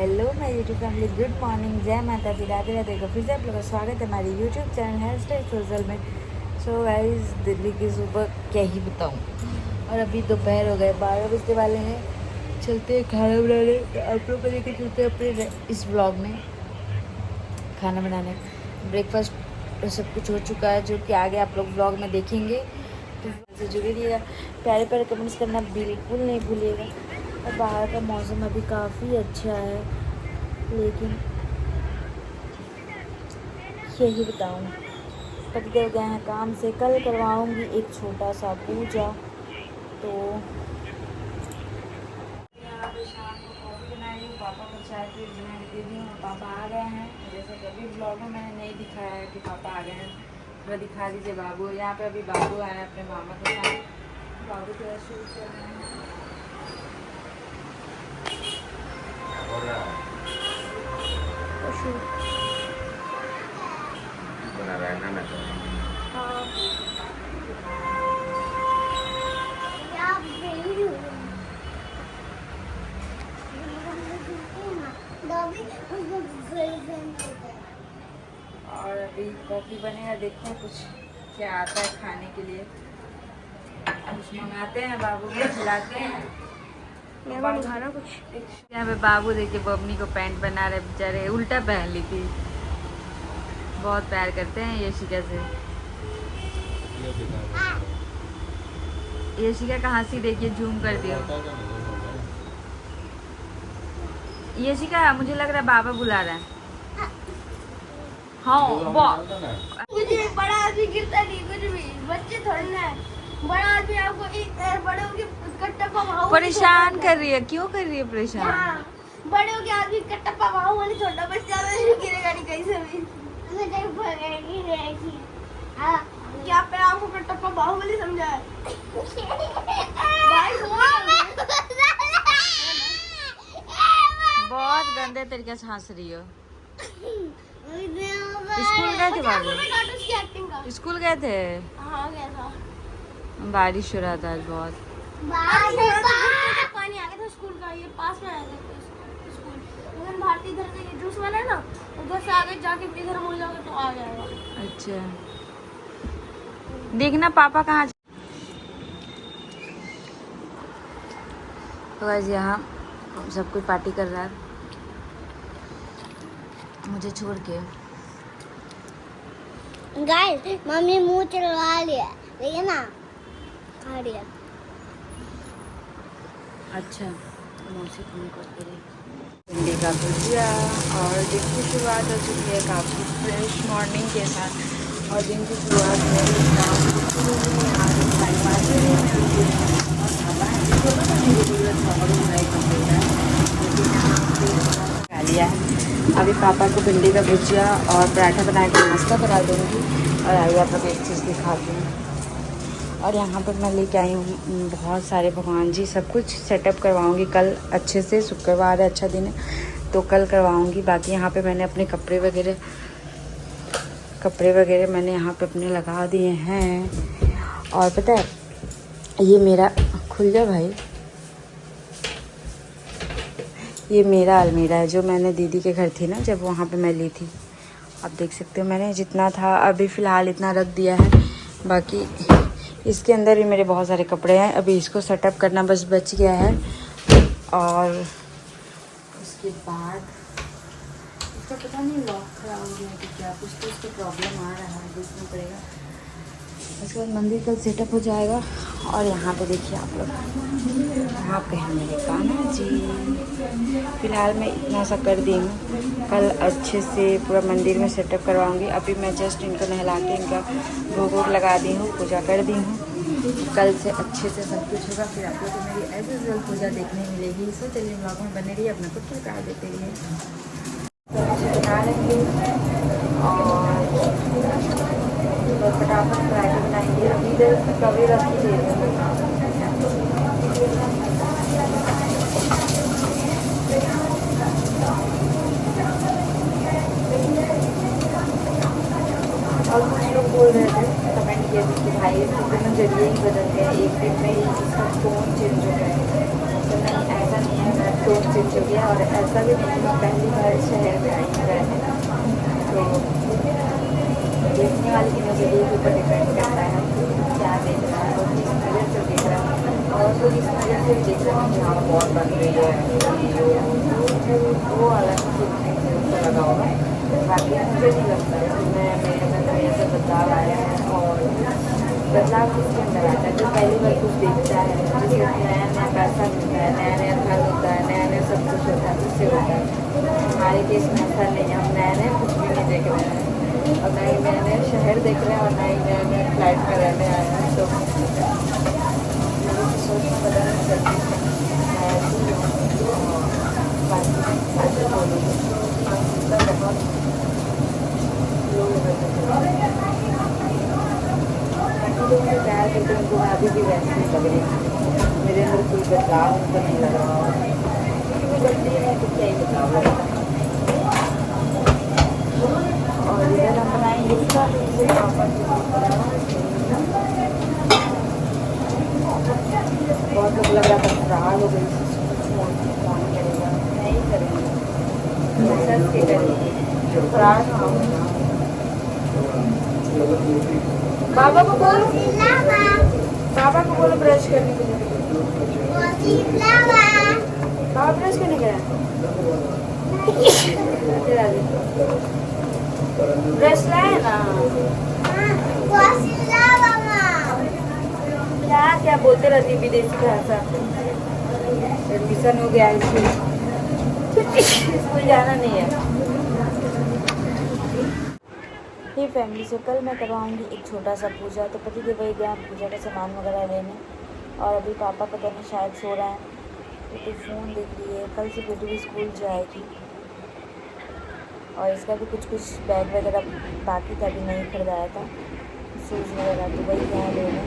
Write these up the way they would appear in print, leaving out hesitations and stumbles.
Hello my YouTube family, good morning, जय माता दी, राधे राधे को फिर से आप लोगों का स्वागत है हमारे YouTube channel Hair Style Social में। सो गाइस, दिल्ली की सुबह क्या ही बताऊँ। और अभी दोपहर हो गए, 12 बजने वाले हैं। चलते हैं खाना बनाने, आप लोग को लेकर चलते हैं अपने इस ब्लॉग में खाना बनाने। ब्रेकफास्ट सब कुछ हो चुका है, जो कि आगे आप लोग ब्लॉग में देखेंगे। तो जुड़े रहिएगा, प्यारे प्यारे कमेंट्स करना बिल्कुल नहीं भूलिएगा। और बाहर का मौसम अभी काफ़ी अच्छा है, लेकिन यही बताऊँ, पतिदेव गए हैं काम से। कल करवाऊँगी एक छोटा सा पूजा। तो यहाँ पे शाम को कॉफ़ी बनाई हूँ, पापा को चाय पी बना के दे दी हूँ। पापा आ गए हैं, जैसे कि अभी ब्लॉग में मैंने नहीं दिखाया है कि पापा आ गए हैं। थोड़ा दिखा दीजिए बाबू। यहाँ पे अभी बाबू आए हैं अपने मामा के साथ। बाबू थोड़ा शूट कर रहे हैं। बना रहा है ना मैं तो। और अभी कॉफ़ी बनेगा, देखते हैं कुछ क्या आता है खाने के लिए। कुछ मंगाते हैं, बाबू को खिलाते हैं। खाना कुछ यहाँ पे बाबू देखिए बबनी को पैंट बना रहे, बेचारे उल्टा पहन ली थी। बहुत प्यार करते हैं यशिका से। यशिका का हंसी देखिए, जूम कर दिया। यशिका, मुझे लग रहा है बाबा बुला रहा है। हाँ, कुछ बड़ा आदमी गिरता नहीं, कुछ भी बच्चे थोड़ी ना है। बड़ा आदमी आपको बड़े होके कट्टप्पा भाव परेशान कर रही है। क्यों कर रही है परेशान? हाँ, बड़े होके आदमी कट्टप्पा भाव वाली छोटा बच्चा नहीं गिरेगा नहीं कहीं से भी। हाँ, क्या पे आपको कट्टप्पा भाव वाली समझा है? भाई बहुत गंदे तरीके से हंस रही हो। स्कूल गए थे बाबू? स्कूल गए थे? हाँ, गया था। बारिश हो रहा था आज बहुत। पानी आ गया था स्कूल का, ये पास में आया था स्कूल। लेकिन भारतीय इधर से जूस वाला है ना, उधर से आगे जाके इधर मुड़ जाओगे तो आ जाएगा। अच्छा, देखना पापा कहाँ। तो गाइस, यहाँ सब कोई पार्टी कर रहा है, मुझे छोड़ के। गाइस, मम्मी मुंह चलवा लिया, देखिए ना, खा लिया। अच्छा, मौसी फोन करते रहे। भिंडी का भुजिया और दिन की शुरुआत हो चुकी है काफ़ी फ्रेश मॉर्निंग के साथ। और दिन की शुरुआत मेरी खा लिया है। अभी पापा को भिंडी का भुजिया और पराठा बना के नाश्ता करा दूँगी। और आइए आप लोग एक चीज़ दिखाती हूँ। और यहाँ पर मैं लेके आई हूँ बहुत सारे भगवान जी, सब कुछ सेटअप करवाऊँगी कल अच्छे से। शुक्रवार है, अच्छा दिन है, तो कल करवाऊँगी। बाकी यहाँ पे मैंने अपने कपड़े वगैरह मैंने यहाँ पे अपने लगा दिए हैं। और पता है, ये मेरा खुल गया भाई, ये मेरा अलमीरा है जो मैंने दीदी के घर थी ना, जब वहाँ पे मैं ली थी। आप देख सकते हो, मैंने जितना था अभी फ़िलहाल इतना रख दिया है। बाकी इसके अंदर भी मेरे बहुत सारे कपड़े हैं, अभी इसको सेटअप करना बस बच गया है। और उसके बाद इसका पता नहीं लॉक खराब हो गया कि क्या, कुछ तो इसका प्रॉब्लम आ रहा है, देखना पड़ेगा। उसके बाद मंदिर कल सेटअप हो जाएगा। और यहाँ पे देखिए आप लोग, यहाँ पे हैं मेरे कान्हा जी। फ़िलहाल मैं इतना सा कर दी हूँ, कल अच्छे से पूरा मंदिर में सेटअप करवाऊँगी। अभी मैं जस्ट इनको नहला के इनका भोग वोग लगा दी हूँ, पूजा कर दी हूँ। कल से अच्छे से सब कुछ होगा, फिर आप लोग को मेरी एज यूजुअल पूजा देखने मिलेगी। सो चलिए ब्लॉग में बने रहिए, अपना कुछ प्रकार देते रहिए। बना लेंगे और फटाफट पराठे बनाएंगे। अभी इधर कभी रख दीजिए। और कुछ लोग बोल रहे थे, कमेंट किए थे कि भाई इसके नज़रिए ही बदल गए, एक दिन में ही इसका टोन चेंज हो गया है। तो नहीं, ऐसा नहीं है। टोन चेंज हो गया। और ऐसा भी नहीं, मैं पहली बार शहर में आई हूँ रहने, तो देखने वाले की नज़रिए के ऊपर डिपेंड करता है क्या देख रहा है और किस नज़र से देख रहा है। और तो इस नज़र से देख रहा है कि हाँ बहुत बन रही है, वो अलग सोचने से उसको लगा होगा। बाकी मुझे नहीं लगता है कि मैं मेरे अंदर ऐसा बदलाव आया है। और बदलाव किसके अंदर आता है? जो पहली बार कुछ देखता है, जिससे नया नया पैसा मिलता है, नया नया घर होता है, नया नया सब कुछ होता है, उससे होता है। हमारे केस में ऐसा नहीं है, हम नया नया कुछ भी नहीं देख रहे हैं और ना ही नए नए शहर देख रहे हैं और ना ही नए नए फ्लाइट में रहने आए हैं। तो सोच में पता नहीं चलती मैं ऐसी हूँ। बाकी ऐसे बोलूँगी बहुत लोग मुझे प्यार करते उनको मैं अभी भी वैसे ही लग रही हूँ। मेरे अंदर कोई बदलाव उनको नहीं लग रहा क्योंकि वो बदली है तो क्या ही बदलाव लगता है। और इधर हम बनाएंगे इसका बहुत लोग लग रहा था खराब हो गई, फोन करेगा नहीं करेंगे, सर्च के करेंगे खराब ना हो। बाबा को बोलो, बाबा को बोलो ब्रश करने के लिए। बाबा ब्रश करने गया ब्रश लाए ना। क्या क्या बोलते रहती विदेशी भाषा। एडमिशन हो गया स्कूल जाना नहीं है। ये फैमिली से कल मैं करवाऊंगी एक छोटा सा पूजा। तो पति देव वही गया पूजा का सामान वगैरह लेने और अभी पापा पता नहीं शायद सो रहे हैं। तो फ़ोन देख रही है। कल से बेटी भी स्कूल जाएगी और इसका भी कुछ बैग वगैरह बाकी था, अभी नहीं खरीदाया था शूज़ वगैरह, तो वही गया लेने।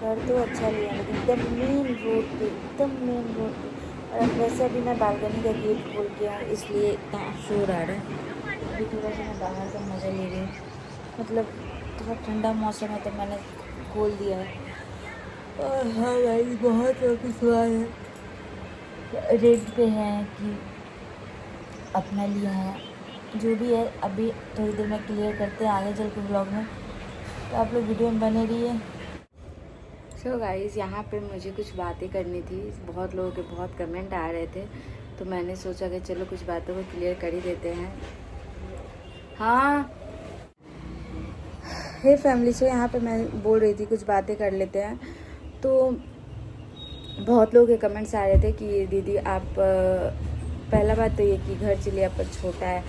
घर तो अच्छा लिया लेकिन एकदम मेन रोड पे और अब वैसे अभी मैं बालकनी का गेट खोल के आऊँ इसलिए शोर आ रहा है। अभी थोड़ा सा मैं बाहर का मज़ा ले रही हूँ, मतलब थोड़ा ठंडा मौसम है तो मैंने खोल दिया है। और हाँ भाई बहुत वापस हुआ है, रेंट पे है कि अपना लिया है, जो भी है अभी थोड़ी देर में क्लियर करते हैं आगे चल के ब्लॉग में। तो आप लोग वीडियो में बने रहिए। सो गाइज़ यहाँ पे मुझे कुछ बातें करनी थी, बहुत लोगों के बहुत कमेंट आ रहे थे तो मैंने सोचा कि चलो कुछ बातों को क्लियर कर ही देते हैं। हाँ हे फैमिली, से यहाँ पे मैं बोल रही थी कुछ बातें कर लेते हैं। तो बहुत लोगों के कमेंट्स आ रहे थे कि दीदी आप पहला बात तो ये कि घर चलिए पर छोटा है,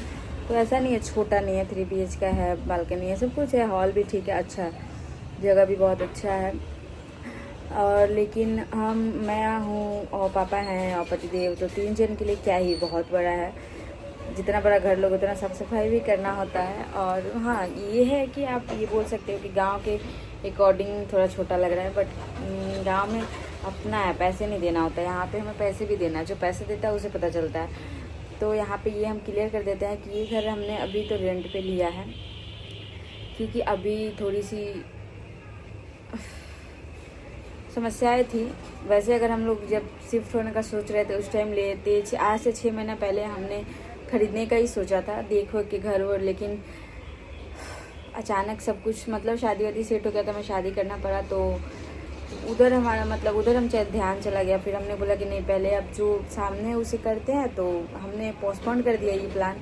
तो ऐसा नहीं है छोटा नहीं है, 3 BH का है, बालकनी है, सब कुछ है, हॉल भी ठीक है, अच्छा जगह भी बहुत अच्छा है। और लेकिन मैं हूँ और पापा हैं और पतिदेव, तो 3 जन के लिए क्या ही बहुत बड़ा है। जितना बड़ा घर लोग उतना साफ सफाई भी करना होता है। और हाँ ये है कि आप ये बोल सकते हो कि गांव के अकॉर्डिंग थोड़ा छोटा लग रहा है, बट गांव में अपना है, पैसे नहीं देना होता है। यहाँ पे हमें पैसे भी देना है, जो पैसे देता है उसे पता चलता है। तो यहाँ पे ये हम क्लियर कर देते हैं कि ये घर हमने अभी तो रेंट पे लिया है क्योंकि अभी थोड़ी सी समस्याएं थी। वैसे अगर हम लोग जब शिफ्ट होने का सोच रहे थे उस टाइम लेते, आज से 6 महीना पहले हमने ख़रीदने का ही सोचा था देखो कि घर और, लेकिन अचानक सब कुछ मतलब शादी वादी सेट हो गया था, मैं शादी करना पड़ा तो उधर हमारा मतलब उधर हम ध्यान चला गया। फिर हमने बोला कि नहीं पहले अब जो सामने उसे करते हैं, तो हमने पोस्टपोन कर दिया ये प्लान।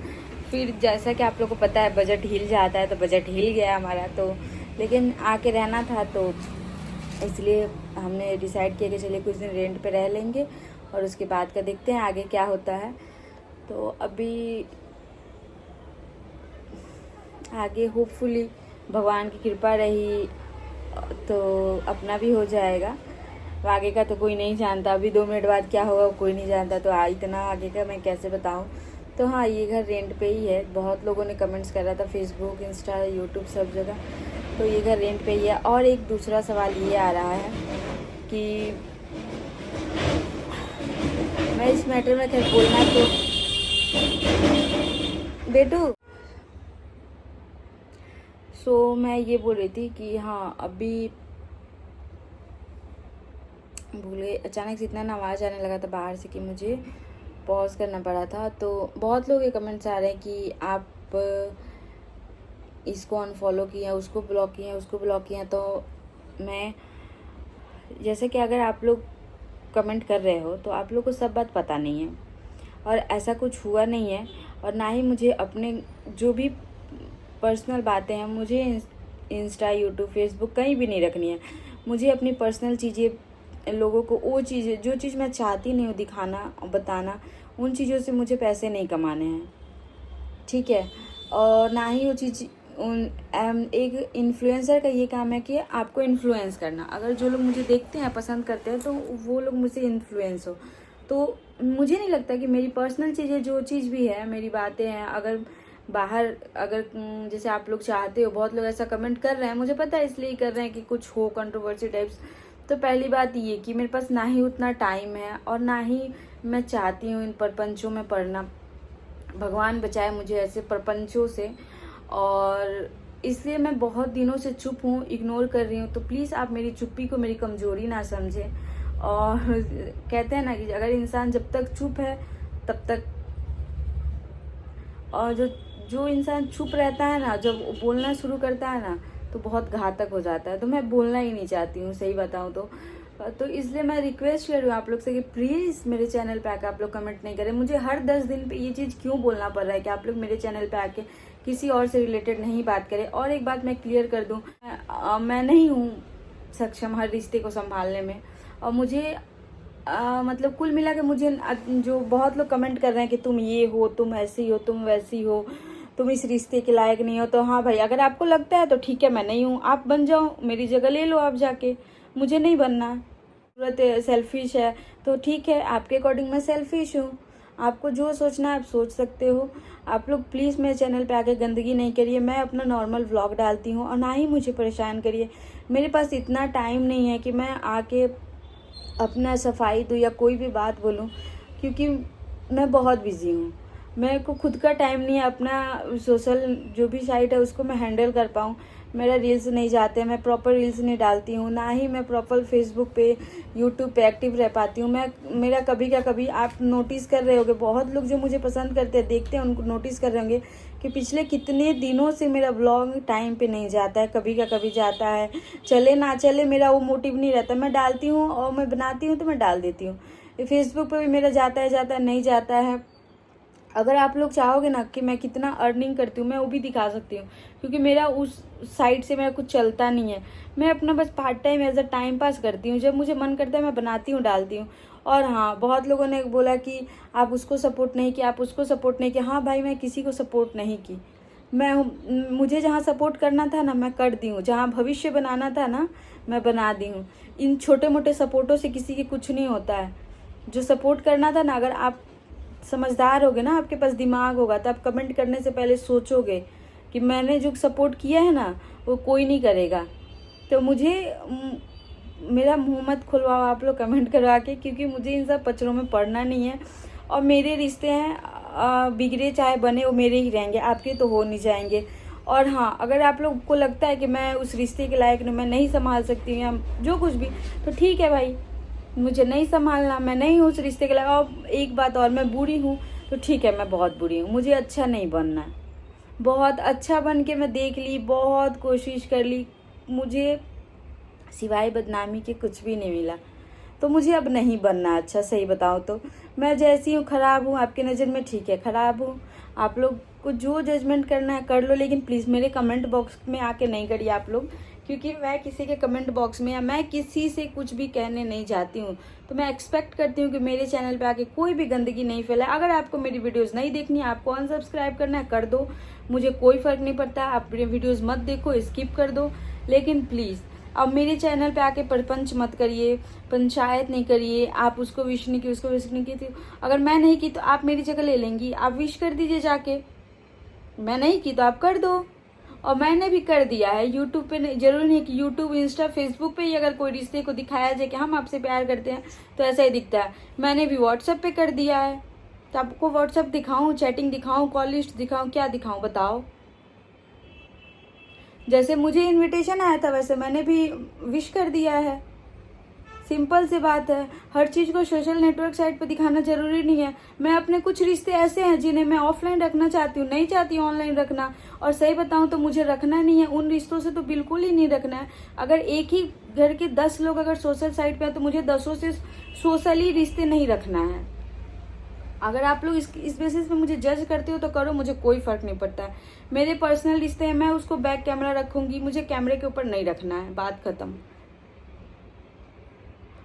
फिर जैसा कि आप लोगों को पता है बजट हिल जाता है, तो बजट हिल गया हमारा, तो लेकिन आके रहना था तो इसलिए हमने डिसाइड किया कि चलिए कुछ दिन रेंट पे रह लेंगे और उसके बाद का देखते हैं आगे क्या होता है। तो अभी आगे होपफुली भगवान की कृपा रही तो अपना भी हो जाएगा। आगे का तो कोई नहीं जानता, अभी 2 मिनट बाद क्या होगा कोई नहीं जानता, तो इतना आगे का मैं कैसे बताऊं। तो हाँ ये घर रेंट पे ही है। बहुत लोगों ने कमेंट्स करा था फेसबुक, इंस्टा, यूट्यूब सब जगह, तो ये घर रेंट पे ही है। और एक दूसरा सवाल ये आ रहा है कि मैं इस मैटर में खैर बोलना तो बेटू सो मैं ये बोल रही थी कि हाँ अभी भूल गई, अचानक से इतना ना आवाज़ आने लगा था बाहर से कि मुझे पॉज करना पड़ा था। तो बहुत लोग ये कमेंट्स आ रहे हैं कि आप इसको अनफॉलो किए हैं, उसको ब्लॉक किए हैं, उसको ब्लॉक किए हैं। तो मैं जैसे कि अगर आप लोग कमेंट कर रहे हो तो आप लोग को सब बात पता नहीं है और ऐसा कुछ हुआ नहीं है। और ना ही मुझे अपने जो भी पर्सनल बातें हैं मुझे इंस्टा, यूट्यूब, फेसबुक कहीं भी नहीं रखनी है। मुझे अपनी पर्सनल चीज़ें लोगों को, वो चीज़ें जो चीज़ मैं चाहती नहीं हूँ दिखाना और बताना, उन चीज़ों से मुझे पैसे नहीं कमाने हैं, ठीक है। और ना ही वो चीज़ एक इन्फ्लुएंसर का ये काम है कि आपको इन्फ्लुएंस करना। अगर जो लोग मुझे देखते हैं, पसंद करते हैं, तो वो लोग मुझसे इन्फ्लुएंस हो। तो मुझे नहीं लगता कि मेरी पर्सनल चीज़ें, जो चीज़ भी है, मेरी बातें हैं, अगर बाहर अगर जैसे आप लोग चाहते हो, बहुत लोग ऐसा कमेंट कर रहे हैं, मुझे पता है इसलिए कर रहे हैं कि कुछ हो कंट्रोवर्सी टाइप्स। तो पहली बात ये कि मेरे पास ना ही उतना टाइम है और ना ही मैं चाहती हूँ इन प्रपंचों में पढ़ना। भगवान बचाए मुझे ऐसे प्रपंचों से, और इसलिए मैं बहुत दिनों से चुप हूँ, इग्नोर कर रही हूँ। तो प्लीज़ आप मेरी चुप्पी को मेरी कमज़ोरी ना समझें। और कहते हैं ना कि अगर इंसान जब तक चुप है तब तक, और जो इंसान चुप रहता है ना, जब बोलना शुरू करता है ना, तो बहुत घातक हो जाता है। तो मैं बोलना ही नहीं चाहती हूँ, सही बताऊँ तो इसलिए मैं रिक्वेस्ट कर रही हूँ आप लोग से कि प्लीज़ मेरे चैनल पे आके आप लोग कमेंट नहीं करें। मुझे हर 10 दिन पे ये चीज़ क्यों बोलना पड़ रहा है कि आप लोग मेरे चैनल पे आके किसी और से रिलेटेड नहीं बात करें। और एक बात मैं क्लियर कर दूँ, मैं नहीं हूँ सक्षम हर रिश्ते को संभालने में। और मुझे मतलब कुल मिला के मुझे जो बहुत लोग कमेंट कर रहे हैं कि तुम ये हो, तुम ऐसी हो, तुम वैसी हो, तुम इस रिश्ते के लायक नहीं हो। तो हाँ भाई, अगर आपको लगता है तो ठीक है, मैं नहीं हूँ, आप बन जाओ, मेरी जगह ले लो आप जाके, मुझे नहीं बनना। सूरत सेल्फिश है तो ठीक है, आपके अकॉर्डिंग मैं सेल्फिश हूँ, आपको जो सोचना है आप सोच सकते हो। आप लोग प्लीज़ मेरे चैनल पे आके गंदगी नहीं करिए। मैं अपना नॉर्मल व्लॉग डालती हूँ और ना ही मुझे परेशान करिए। मेरे पास इतना टाइम नहीं है कि मैं आके अपना सफाई दूँ या कोई भी बात बोलूँ, क्योंकि मैं बहुत बिज़ी हूँ। मेरे को खुद का टाइम नहीं है अपना सोशल जो भी साइट है उसको मैं हैंडल कर पाऊँ। मेरा रील्स नहीं जाते, मैं प्रॉपर रील्स नहीं डालती हूँ, ना ही मैं प्रॉपर फेसबुक पे, यूट्यूब पे एक्टिव रह पाती हूँ। मेरा कभी का कभी आप नोटिस कर रहे होंगे, बहुत लोग जो मुझे पसंद करते हैं, देखते हैं, उनको नोटिस कर रहे होंगे कि पिछले कितने दिनों से मेरा ब्लॉग टाइम पे नहीं जाता है, कभी का कभी जाता है। चले ना चले मेरा वो मोटिव नहीं रहता, मैं डालती हूँ और मैं बनाती हूँ तो मैं डाल देती हूँ। फेसबुक पे भी मेरा जाता है, नहीं जाता है। अगर आप लोग चाहोगे ना कि मैं कितना अर्निंग करती हूँ, मैं वो भी दिखा सकती हूँ, क्योंकि मेरा उस साइड से मेरा कुछ चलता नहीं है। मैं अपना बस part time as a time pass करती हूँ, जब मुझे मन करता है मैं बनाती हूँ, डालती हूँ। और हाँ, बहुत लोगों ने बोला कि आप उसको सपोर्ट नहीं किया, आप उसको सपोर्ट नहीं किया। हाँ भाई, मैं किसी को सपोर्ट नहीं की। मुझे जहाँ सपोर्ट करना था ना, मैं कर दी हूँ। जहाँ भविष्य बनाना था ना, मैं बना दी हूँ। इन छोटे मोटे सपोर्टों से किसी के कुछ नहीं होता है। जो सपोर्ट करना था ना, अगर आप समझदार होगे ना, आपके पास दिमाग होगा, तो आप कमेंट करने से पहले सोचोगे कि मैंने जो सपोर्ट किया है ना वो कोई नहीं करेगा। तो मुझे मेरा मुंह मत खुलवाओ आप लोग कमेंट करवा के, क्योंकि मुझे इन सब पचड़ों में पड़ना नहीं है। और मेरे रिश्ते हैं, बिगड़े चाहे बने, वो मेरे ही रहेंगे, आपके तो हो नहीं जाएंगे। और हाँ, अगर आप लोग को लगता है कि मैं उस रिश्ते के लायक नहीं, मैं नहीं संभाल सकती हूँ या जो कुछ भी, तो ठीक है भाई, मुझे नहीं संभालना, मैं नहीं हूँ उस रिश्ते के लायक। और एक बात और, मैं बुरी हूँ तो ठीक है, मैं बहुत बुरी हूँ, मुझे अच्छा नहीं बनना। बहुत अच्छा बन के मैं देख ली, बहुत कोशिश कर ली, मुझे सिवाय बदनामी के कुछ भी नहीं मिला। तो मुझे अब नहीं बनना अच्छा, सही बताऊँ तो। मैं जैसी हूँ, ख़राब हूँ आपकी नज़र में, ठीक है, ख़राब हूँ। आप लोग को जो जजमेंट करना है कर लो, लेकिन प्लीज़ मेरे कमेंट बॉक्स में आके नहीं करिए आप लोग, क्योंकि मैं किसी के कमेंट बॉक्स में या मैं किसी से कुछ भी कहने नहीं जाती हूँ। तो मैं एक्सपेक्ट करती हूँ कि मेरे चैनल पे आके कोई भी गंदगी नहीं फैलाए। अगर आपको मेरी वीडियोस नहीं देखनी है, आपको अनसब्सक्राइब करना है, कर दो, मुझे कोई फ़र्क नहीं पड़ता। आप मेरी वीडियोज़ मत देखो, स्किप कर दो, लेकिन प्लीज़ अब मेरे चैनल पे आके परपंच मत करिए, पंचायत नहीं करिए। आप उसको विश नहीं की, उसको विश नहीं की थी, अगर मैं नहीं की तो आप मेरी जगह ले लेंगी, आप विश कर दीजिए जाके। मैं नहीं की तो आप कर दो, और मैंने भी कर दिया है। यूट्यूब पे नहीं, जरूरी नहीं कि यूट्यूब, इंस्टा, फेसबुक पे ही अगर कोई रिश्ते को दिखाया जाए कि हम आपसे प्यार करते हैं तो ऐसा ही दिखता है। मैंने भी व्हाट्सएप पे कर दिया है, तो आपको व्हाट्सएप दिखाऊं, चैटिंग दिखाऊं, कॉल लिस्ट दिखाऊं, क्या दिखाऊं बताओ। जैसे मुझे इनविटेशन आया था वैसे मैंने भी विश कर दिया है। सिंपल सी बात है। हर चीज़ को सोशल नेटवर्क साइट पे दिखाना जरूरी नहीं है। मैं अपने कुछ रिश्ते ऐसे हैं जिन्हें मैं ऑफलाइन रखना चाहती हूँ, नहीं चाहती हूँ ऑनलाइन रखना। और सही बताऊँ तो मुझे रखना नहीं है, उन रिश्तों से तो बिल्कुल ही नहीं रखना है। अगर एक ही घर के 10 लोग अगर सोशल साइट पे हैं तो मुझे 10 से सोशली रिश्ते नहीं रखना है। अगर आप लोग इस बेसिस पे मुझे जज करते हो तो करो, मुझे कोई फर्क नहीं पड़ता है। मेरे पर्सनल रिश्ते हैं, मैं उसको बैक कैमरा रखूंगी, मुझे कैमरे के ऊपर नहीं रखना है, बात खत्म।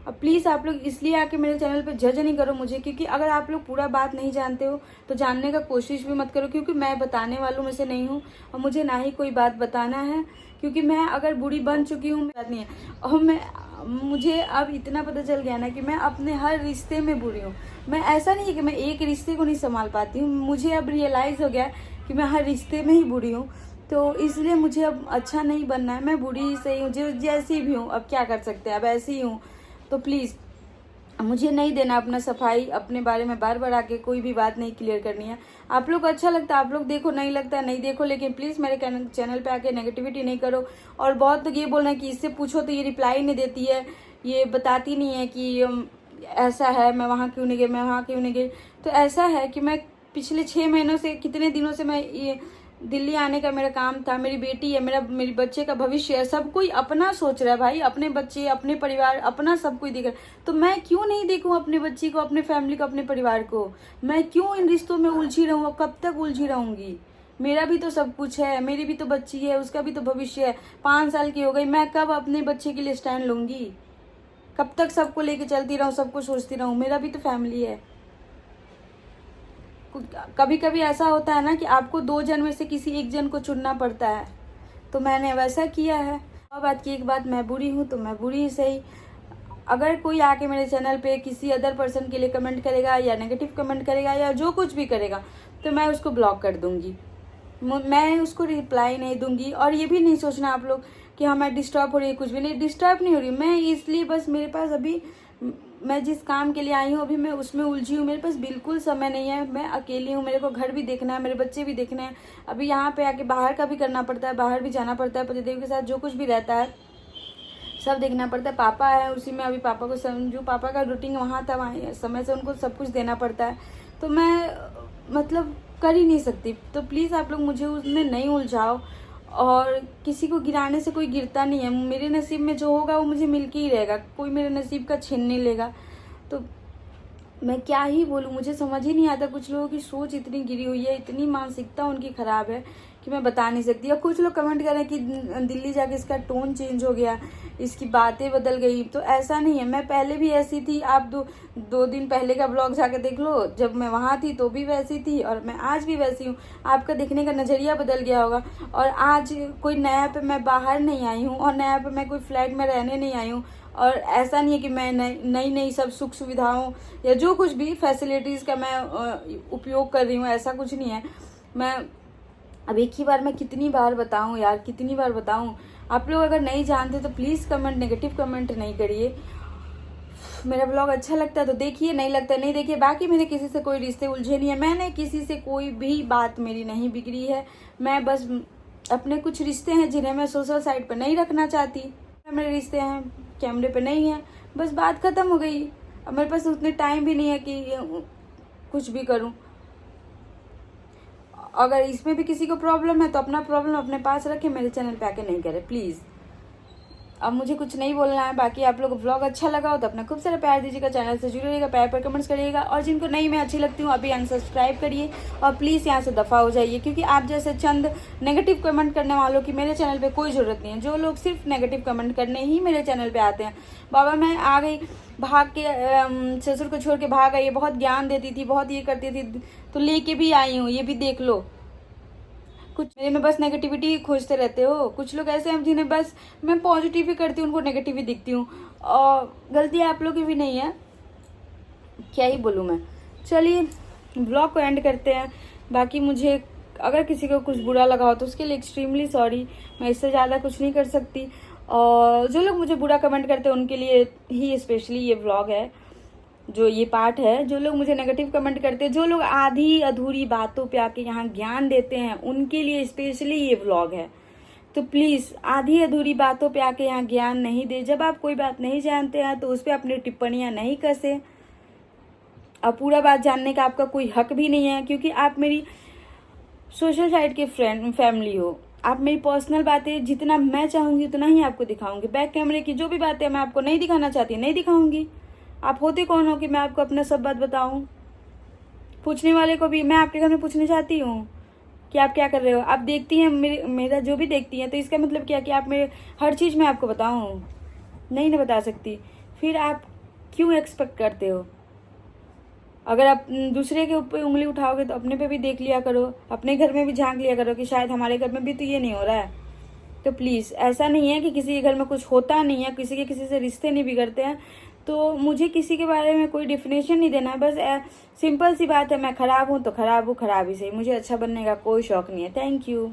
अब प्लीज़ आप लोग इसलिए आके मेरे चैनल पे जज नहीं करो मुझे, क्योंकि अगर आप लोग पूरा बात नहीं जानते हो तो जानने का कोशिश भी मत करो, क्योंकि मैं बताने वालों में से नहीं हूँ और मुझे ना ही कोई बात बताना है, क्योंकि मैं अगर बुरी बन चुकी हूँ बात नहीं है। और मुझे अब इतना पता चल गया ना कि मैं अपने हर रिश्ते में बुरी हूँ। मैं ऐसा नहीं है कि मैं एक रिश्ते को नहीं संभाल पाती हूँ, मुझे अब रियलाइज़ हो गया कि मैं हर रिश्ते में ही बुरी हूँ। तो इसलिए मुझे अब अच्छा नहीं बनना है, मैं बुरी ही सही हूँ, जो जैसी भी हूँ। अब क्या कर सकते हैं, अब ऐसी ही हूँ। तो प्लीज़ मुझे नहीं देना अपना सफाई, अपने बारे में बार बार आके कोई भी बात नहीं क्लियर करनी है। आप लोग अच्छा लगता है आप लोग देखो, नहीं लगता नहीं देखो, लेकिन प्लीज़ मेरे चैनल पे आके नेगेटिविटी नहीं करो। और बहुत तो ये बोलना है कि इससे पूछो तो ये रिप्लाई नहीं देती है, ये बताती नहीं है कि ऐसा है, मैं वहाँ क्यों नहीं गई, मैं वहाँ क्यों नहीं गई। तो ऐसा है कि मैं पिछले 6 महीनों से, कितने दिनों से मैं ये दिल्ली आने का मेरा काम था। मेरी बेटी है, मेरी बच्चे का भविष्य है, सब कोई अपना सोच रहा है भाई, अपने बच्चे, अपने परिवार, अपना सब कोई देख रहा है। तो मैं क्यों नहीं देखूं अपने बच्ची को, अपने फैमिली को, अपने परिवार को? मैं क्यों इन रिश्तों में उलझी रहूं? कब तक उलझी रहूंगी? मेरा भी तो सब कुछ है, मेरी भी तो बच्ची है, उसका भी तो भविष्य है। 5 साल की हो गई, मैं कब अपने बच्चे के लिए स्टैंड लूंगी? कब तक सबको लेके चलती रहूं, सबको सोचती रहूं? मेरा भी तो फैमिली है। कभी कभी ऐसा होता है ना कि आपको 2 जन में से किसी एक जन को चुनना पड़ता है, तो मैंने वैसा किया है। और बात की एक बात, मैं बुरी हूँ तो मैं बुरी ही सही। अगर कोई आके मेरे चैनल पे किसी अदर पर्सन के लिए कमेंट करेगा या नेगेटिव कमेंट करेगा या जो कुछ भी करेगा, तो मैं उसको ब्लॉक कर दूंगी, मैं उसको रिप्लाई नहीं दूंगी। और ये भी नहीं सोचना आप लोग कि हाँ मैं डिस्टर्ब हो रही है, कुछ भी नहीं, डिस्टर्ब नहीं हो रही मैं। इसलिए बस मेरे पास अभी, मैं जिस काम के लिए आई हूँ अभी मैं उसमें उलझी हूँ, मेरे पास बिल्कुल समय नहीं है। मैं अकेली हूँ, मेरे को घर भी देखना है, मेरे बच्चे भी देखने हैं। अभी यहाँ पे आके बाहर का भी करना पड़ता है, बाहर भी जाना पड़ता है, पतिदेव के साथ जो कुछ भी रहता है सब देखना पड़ता है। पापा है, उसी में अभी पापा को समझू, पापा का रूटीन वहाँ था, वहाँ समय से उनको सब कुछ देना पड़ता है। तो मैं मतलब कर ही नहीं सकती। तो प्लीज़ आप लोग मुझे उसमें नहीं उलझाओ। और किसी को गिराने से कोई गिरता नहीं है, मेरे नसीब में जो होगा वो मुझे मिल के ही रहेगा, कोई मेरे नसीब का छीन नहीं लेगा। तो मैं क्या ही बोलूँ, मुझे समझ ही नहीं आता। कुछ लोगों की सोच इतनी गिरी हुई है, इतनी मानसिकता उनकी ख़राब है कि मैं बता नहीं सकती। और कुछ लोग कमेंट कर रहे हैं कि दिल्ली जाके इसका टोन चेंज हो गया, इसकी बातें बदल गई। तो ऐसा नहीं है, मैं पहले भी ऐसी थी। आप दो दिन पहले का ब्लॉग जाके देख लो, जब मैं वहाँ थी तो भी वैसी थी और मैं आज भी वैसी हूँ। आपका देखने का नज़रिया बदल गया होगा। और आज कोई नया पे मैं बाहर नहीं आई हूँ और नया पे मैं कोई फ्लैट में रहने नहीं आई हूँ। और ऐसा नहीं है कि मैं नई सब सुख सुविधाओं या जो कुछ भी फैसिलिटीज़ का मैं उपयोग कर रही हूँ, ऐसा कुछ नहीं है। मैं अब एक ही बार मैं कितनी बार बताऊँ यार, कितनी बार बताऊँ? आप लोग अगर नहीं जानते तो प्लीज़ कमेंट, नेगेटिव कमेंट नहीं करिए। मेरा ब्लॉग अच्छा लगता है तो देखिए, नहीं लगता है नहीं देखिए। बाकी मेरे किसी से कोई रिश्ते उलझे नहीं है, मैंने किसी से कोई भी बात मेरी नहीं बिगड़ी है। मैं बस अपने कुछ रिश्ते हैं जिन्हें मैं सोशल साइट पर नहीं रखना चाहती। मेरे रिश्ते हैं कैमरे पे नहीं है, बस बात खत्म हो गई। अब मेरे पास उतने टाइम भी नहीं है कि कुछ भी करूं। अगर इसमें भी किसी को प्रॉब्लम है तो अपना प्रॉब्लम अपने पास रखे, मेरे चैनल पे आके नहीं करे प्लीज़। अब मुझे कुछ नहीं बोलना है। बाकी आप लोग को व्लॉग अच्छा लगा हो तो अपना खूब सारा प्यार दीजिएगा, चैनल से जुड़े रहिएगा, प्यार पर कमेंट्स करिएगा। और जिनको नहीं मैं अच्छी लगती हूँ अभी अनसब्सक्राइब करिए और प्लीज़ यहाँ से दफ़ा हो जाइए, क्योंकि आप जैसे चंद नेगेटिव कमेंट करने वालों की मेरे चैनल पे कोई ज़रूरत नहीं है। जो लोग सिर्फ नेगेटिव कमेंट करने ही मेरे चैनल पे आते हैं, बाबा मैं आ गई भाग के, ससुर को छोड़ के भाग आई, बहुत ज्ञान देती थी, बहुत ये करती थी, तो लेके भी आई हूँ, ये भी देख लो। कुछ मेरे में बस नेगेटिविटी खोजते रहते हो। कुछ लोग ऐसे हैं जिन्हें बस मैं पॉजिटिव ही करती हूँ, उनको नेगेटिव ही दिखती हूँ। और गलती आप लोग की भी नहीं है, क्या ही बोलूँ मैं। चलिए ब्लॉग को एंड करते हैं। बाकी मुझे अगर किसी को कुछ बुरा लगा हो तो उसके लिए एक्सट्रीमली सॉरी, मैं इससे ज़्यादा कुछ नहीं कर सकती। और जो लोग मुझे बुरा कमेंट करते हैं उनके लिए ही स्पेशली ये व्लॉग है, जो ये पार्ट है। जो लोग मुझे नेगेटिव कमेंट करते हैं, जो लोग आधी अधूरी बातों पे आके यहाँ ज्ञान देते हैं, उनके लिए स्पेशली ये व्लॉग है। तो प्लीज़ आधी अधूरी बातों पे आके यहाँ ज्ञान नहीं दे। जब आप कोई बात नहीं जानते हैं तो उस पर अपनी टिप्पणियाँ नहीं कसे। अब पूरा बात जानने का आपका कोई हक भी नहीं है, क्योंकि आप मेरी सोशल साइड के फैमिली हो। आप मेरी पर्सनल बातें जितना मैं चाहूँगी उतना ही आपको दिखाऊंगी। बैक कैमरे की जो भी बातें मैं आपको नहीं दिखाना चाहती नहीं दिखाऊंगी। आप होते कौन हो कि मैं आपको अपना सब बात बताऊं? पूछने वाले को भी मैं आपके घर में पूछना चाहती हूँ कि आप क्या कर रहे हो। आप देखती हैं मेरा जो भी देखती हैं, तो इसका मतलब क्या कि आप मेरे हर चीज़ मैं आपको बताऊँ? नहीं ना बता सकती। फिर आप क्यों एक्सपेक्ट करते हो? अगर आप दूसरे के ऊपर उंगली उठाओगे तो अपने पे भी देख लिया करो, अपने घर में भी झांक लिया करो कि शायद हमारे घर में भी तो ये नहीं हो रहा है। तो प्लीज़ ऐसा नहीं है कि किसी के घर में कुछ होता नहीं है, किसी से रिश्ते नहीं बिगड़ते हैं, तो मुझे किसी के बारे में कोई डिफिनेशन नहीं देना है। बस सिंपल सी बात है, मैं ख़राब हूँ तो ख़राब हूँ, ख़राब ही सही, मुझे अच्छा बनने का कोई शौक़ नहीं है। Thank you.